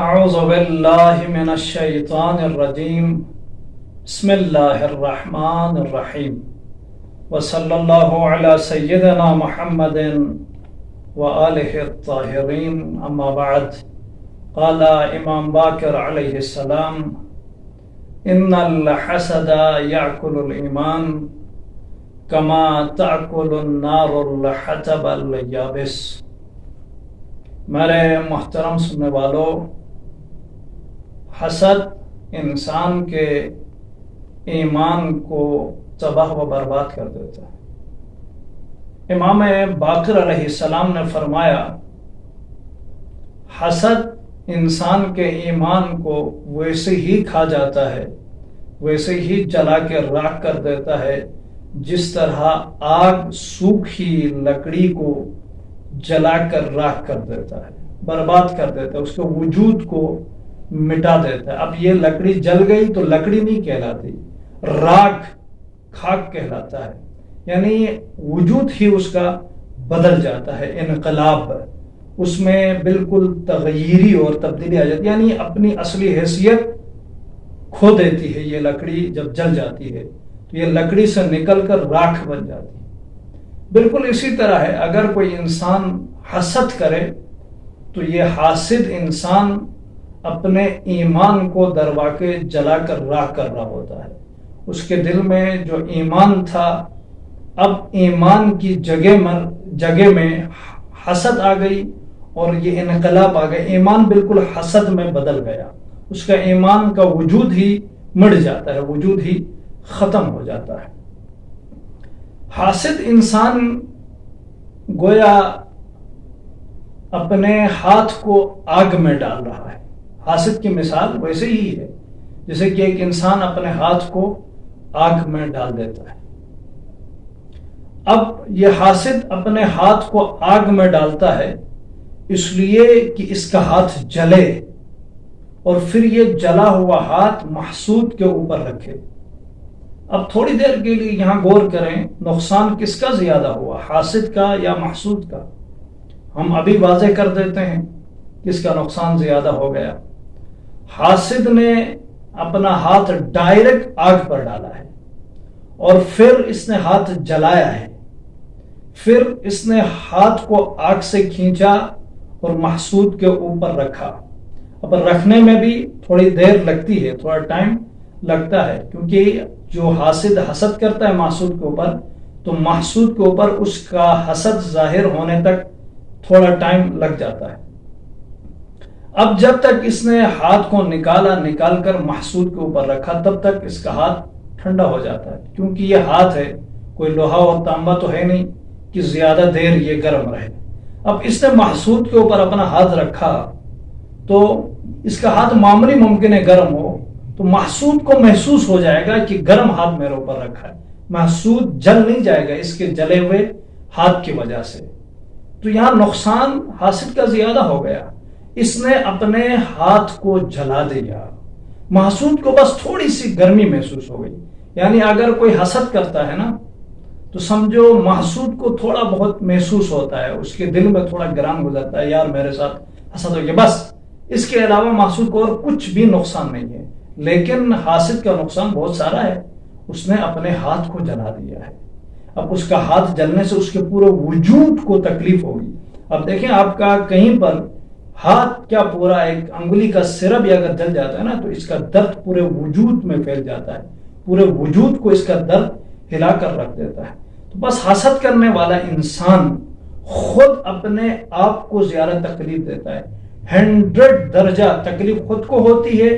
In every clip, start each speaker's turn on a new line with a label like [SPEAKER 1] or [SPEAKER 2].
[SPEAKER 1] اعوذ باللہ من الشیطان الرجیم بسم اللہ الرحمن الرحیم وصلی اللہ علی سیدنا محمد وآلہ الطاہرین اما بعد قال امام باقر علیہ السلام ان الحسد یأکل الایمان کما تأکل النار الحطب الیابس۔ میرے محترم سننے والوں، حسد انسان کے ایمان کو تباہ و برباد کر دیتا ہے۔ امام باقر علیہ السلام نے فرمایا، حسد انسان کے ایمان کو ویسے ہی کھا جاتا ہے، ویسے ہی جلا کے راکھ کر دیتا ہے جس طرح آگ سوکھی لکڑی کو جلا کر راکھ کر دیتا ہے، برباد کر دیتا ہے، اس کے وجود کو مٹا دیتا ہے۔ اب یہ لکڑی جل گئی تو لکڑی نہیں کہلاتی، راکھ خاک کہلاتا ہے، یعنی وجود ہی اس کا بدل جاتا ہے، انقلاب اس میں بالکل تغیری اور تبدیلی آ جاتی ہے، یعنی اپنی اصلی حیثیت کھو دیتی ہے۔ یہ لکڑی جب جل جاتی ہے تو یہ لکڑی سے نکل کر راکھ بن جاتی ہے۔ بالکل اسی طرح ہے، اگر کوئی انسان حسد کرے تو یہ حاسد انسان اپنے ایمان کو درواقع جلا کر راکھ کر رہا ہوتا ہے۔ اس کے دل میں جو ایمان تھا، اب ایمان کی جگہ میں حسد آ گئی اور یہ انقلاب آ گیا، ایمان بالکل حسد میں بدل گیا، اس کا ایمان کا وجود ہی مٹ جاتا ہے، وجود ہی ختم ہو جاتا ہے۔ حاسد انسان گویا اپنے ہاتھ کو آگ میں ڈال رہا ہے۔ حاسد کی مثال ویسے ہی ہے جیسے کہ ایک انسان اپنے ہاتھ کو آگ میں ڈال دیتا ہے۔ اب یہ حاسد اپنے ہاتھ کو آگ میں ڈالتا ہے اس لیے کہ اس کا ہاتھ جلے اور پھر یہ جلا ہوا ہاتھ محسود کے اوپر رکھے۔ اب تھوڑی دیر کے لیے یہاں غور کریں، نقصان کس کا زیادہ ہوا، حاسد کا یا محسود کا؟ ہم ابھی واضح کر دیتے ہیں کس کا نقصان زیادہ ہو گیا۔ حاسد نے اپنا ہاتھ ڈائریکٹ آگ پر ڈالا ہے اور پھر اس نے ہاتھ جلایا ہے، پھر اس نے ہاتھ کو آگ سے کھینچا اور محسود کے اوپر رکھا۔ اب رکھنے میں بھی تھوڑی دیر لگتی ہے، تھوڑا ٹائم لگتا ہے، کیونکہ جو حاسد حسد کرتا ہے محسود کے اوپر، تو محسود کے اوپر اس کا حسد ظاہر ہونے تک تھوڑا ٹائم لگ جاتا ہے۔ اب جب تک اس نے ہاتھ کو نکال کر محسود کے اوپر رکھا، تب تک اس کا ہاتھ ٹھنڈا ہو جاتا ہے، کیونکہ یہ ہاتھ ہے، کوئی لوہا اور تانبا تو ہے نہیں کہ زیادہ دیر یہ گرم رہے۔ اب اس نے محسود کے اوپر اپنا ہاتھ رکھا تو اس کا ہاتھ معمولی ممکن ہے گرم ہو، تو محسود کو محسوس ہو جائے گا کہ گرم ہاتھ میرے اوپر رکھا ہے، محسود جل نہیں جائے گا اس کے جلے ہوئے ہاتھ کی وجہ سے۔ تو یہاں نقصان حاسد کا زیادہ ہو گیا، اس نے اپنے ہاتھ کو جلا دیا، محسود کو بس تھوڑی سی گرمی محسوس ہو گئی۔ یعنی اگر کوئی حسد کرتا ہے نا تو سمجھو محسود کو تھوڑا بہت محسوس ہوتا ہے، اس کے دل میں تھوڑا گران گزرتا ہے، یار میرے ساتھ حسد ہو گیا، بس اس کے علاوہ محسود کو اور کچھ بھی نقصان نہیں ہے۔ لیکن حاسد کا نقصان بہت سارا ہے، اس نے اپنے ہاتھ کو جلا دیا ہے۔ اب اس کا ہاتھ جلنے سے اس کے پورے وجود کو تکلیف ہوگی۔ اب دیکھیں، آپ کا کہیں پر ہاتھ کیا پورا ایک انگلی کا سرا بھی اگر جل جاتا ہے نا تو اس کا درد پورے وجود میں پھیل جاتا ہے، پورے وجود کو اس کا درد ہلا کر رکھ دیتا ہے۔ تو بس حسد کرنے والا انسان خود اپنے آپ کو زیادہ تکلیف دیتا ہے، 100 درجہ تکلیف خود کو ہوتی ہے،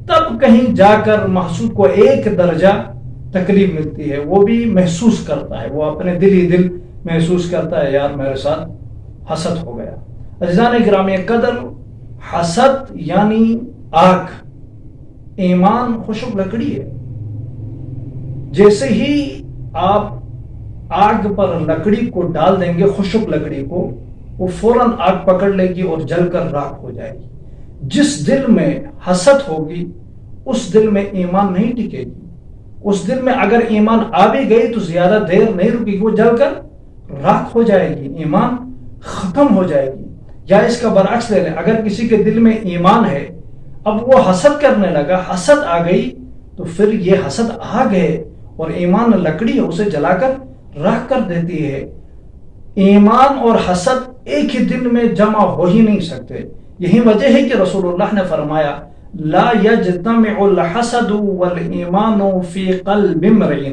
[SPEAKER 1] تب کہیں جا کر محسود کو 1 درجہ تکلیف ملتی ہے، وہ بھی محسوس کرتا ہے، وہ اپنے دل ہی دل محسوس کرتا ہے، یار میرے ساتھ حسد ہو گیا۔ عزیزان گرامی قدر، حسد یعنی آگ، ایمان خشک لکڑی ہے۔ جیسے ہی آپ آگ پر لکڑی کو ڈال دیں گے، خشک لکڑی کو، وہ فوراً آگ پکڑ لے گی اور جل کر راکھ ہو جائے گی۔ جس دل میں حسد ہوگی اس دل میں ایمان نہیں ٹکے گی، اس دل میں اگر ایمان آ بھی گئی تو زیادہ دیر نہیں رکے گی، وہ جل کر راکھ ہو جائے گی، ایمان ختم ہو جائے گی۔ یا اس کا برعکس لے لیں، اگر کسی کے دل میں ایمان ہے، اب وہ حسد کرنے لگا، حسد آ گئی، تو پھر یہ حسد آگ ہے اور ایمان لکڑی ہے، اسے جلا کر راکھ کر دیتی ہے۔ ایمان اور حسد ایک ہی دن میں جمع ہو ہی نہیں سکتے۔ یہی وجہ ہے کہ رسول اللہ نے فرمایا لا یجتمع الحسد والایمان فی قلب امرئ،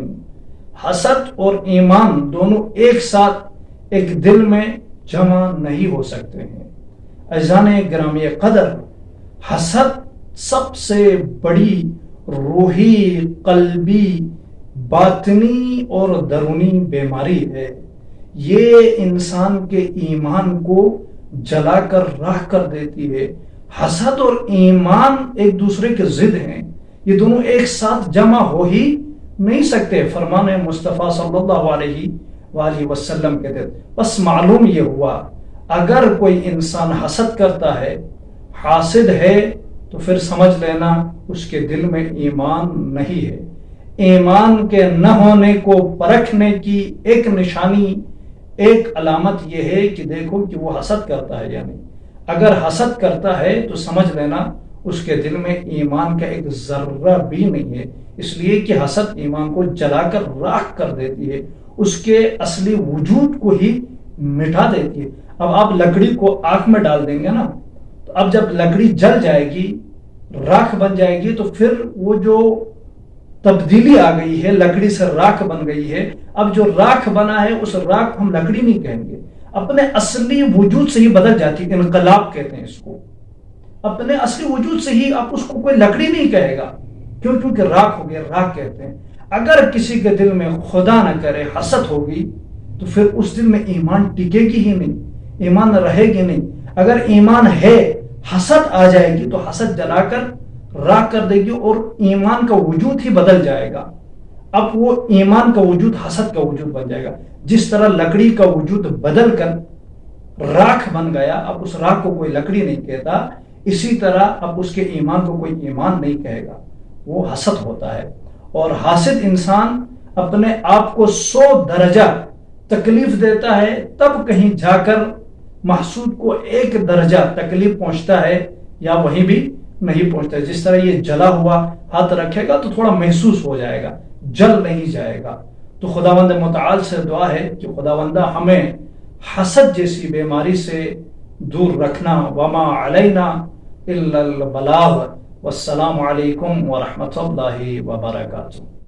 [SPEAKER 1] حسد اور ایمان دونوں ایک ساتھ ایک دل میں جمع نہیں ہو سکتے ہیں۔ عزیزان گرامی قدر، حسد سب سے بڑی روحی، قلبی، باطنی اور درونی بیماری ہے۔ یہ انسان کے ایمان کو جلا کر راکھ کر دیتی ہے۔ حسد اور ایمان ایک دوسرے کے ضد ہیں، یہ دونوں ایک ساتھ جمع ہو ہی نہیں سکتے، فرمان مصطفیٰ صلی اللہ علیہ وآلہ وسلم کے تحت۔ بس معلوم یہ ہوا اگر کوئی انسان حسد کرتا ہے، حاسد ہے، تو پھر سمجھ لینا اس کے دل میں ایمان نہیں ہے۔ ایمان کے نہ ہونے کو پرکھنے کی ایک نشانی، ایک علامت یہ ہے کہ دیکھو کہ وہ حسد کرتا ہے یا نہیں۔ اگر حسد کرتا ہے تو سمجھ لینا اس کے دل میں ایمان کا ایک ذرہ بھی نہیں ہے، اس لیے کہ حسد ایمان کو جلا کر راکھ کر دیتی ہے، اس کے اصلی وجود کو ہی مٹا دیتی ہے۔ اب آپ لکڑی کو آگ میں ڈال دیں گے نا، تو اب جب لکڑی جل جائے گی، راکھ بن جائے گی، تو پھر وہ جو تبدیلی آ گئی ہے، لکڑی سے راکھ بن گئی ہے، اب جو راکھ بنا ہے اس راکھ ہم لکڑی نہیں کہیں گے، اپنے اصلی وجود سے ہی بدل جاتی ہے، انقلاب کہتے ہیں اس کو۔ اپنے اصلی وجود سے ہی آپ اس کو کوئی لکڑی نہیں کہے گا، کیونکہ راکھ ہو گیا، راکھ کہتے ہیں۔ اگر کسی کے دل میں خدا نہ کرے حسد ہوگی تو پھر اس دل میں ایمان ٹکے گی ہی نہیں، ایمان رہے گی نہیں۔ اگر ایمان ہے، حسد آ جائے گی تو حسد جلا کر راکھ کر دے گی اور ایمان کا وجود ہی بدل جائے گا۔ اب وہ ایمان کا وجود حسد کا وجود بن جائے گا۔ جس طرح لکڑی کا وجود بدل کر راکھ بن گیا، اب اس راکھ کو کوئی لکڑی نہیں کہتا، اسی طرح اب اس کے ایمان کو کوئی ایمان نہیں کہے گا، وہ حسد ہوتا ہے۔ اور حاسد انسان اپنے آپ کو 100 درجہ تکلیف دیتا ہے، تب کہیں جا کر محسود کو 1 درجہ تکلیف پہنچتا ہے، یا وہیں بھی نہیں پہنچتا ہے۔ جس طرح یہ جلا ہوا ہاتھ رکھے گا تو تھوڑا محسوس ہو جائے گا، جل نہیں جائے گا۔ تو خداوند متعال سے دعا ہے کہ خداوندہ ہمیں حسد جیسی بیماری سے دور رکھنا۔ وما علینا الا البلاغ۔ والسلام علیکم ورحمۃ اللہ وبرکاتہ۔